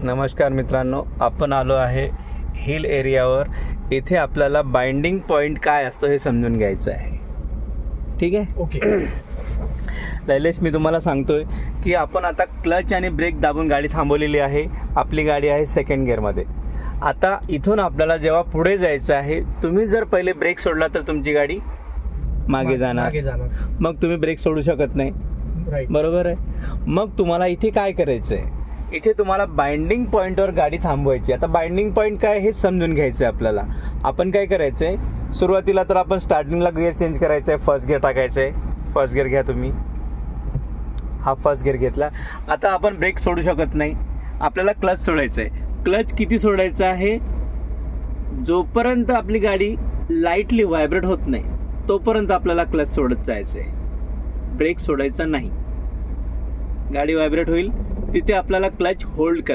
नमस्कार मित्रांनो, आपण आलो आहे हिल एरियावर. इथे आपल्याला बाइंडिंग पॉइंट काय असतो हे समजून घ्यायचं आहे. ठीक आहे, ओके. लैलेश, मी तुम्हाला सांगतोय की आपण आता क्लच आणि ब्रेक दाबून गाडी थांबवलेली आहे. आपली गाडी आहे सेकंड गिअरमध्ये. आता इथून आपल्याला जेव्हा पुढे जायचं आहे, तुम्ही जर पहिले ब्रेक सोडला तर तुमची गाडी मागे जाणार, मग तुम्ही ब्रेक सोडू शकत नाही. बरोबर आहे. मग तुम्हाला इथे काय करायचं आहे, इथे तुम्हाला बाइंडिंग पॉईंटवर गाडी थांबवायची. आता बाइंडिंग पॉईंट काय हे समजून घ्यायचं आहे आपल्याला. आपण काय करायचं आहे, सुरुवातीला तर आपण स्टार्टिंगला गिअर चेंज करायचं आहे, फर्स्ट गिअर टाकायचं आहे. फर्स्ट गिअर घ्या तुम्ही. हा फर्स्ट गिअर घेतला. आता आपण ब्रेक सोडू शकत नाही, आपल्याला क्लच सोडायचं आहे. क्लच किती सोडायचं आहे, जोपर्यंत आपली गाडी लाईटली व्हायब्रेट होत नाही तोपर्यंत आपल्याला क्लच सोडत जायचं आहे. ब्रेक सोडायचा नाही. गाडी व्हायब्रेट होईल तिथे आपल्याला क्लच होल्ड करायचं.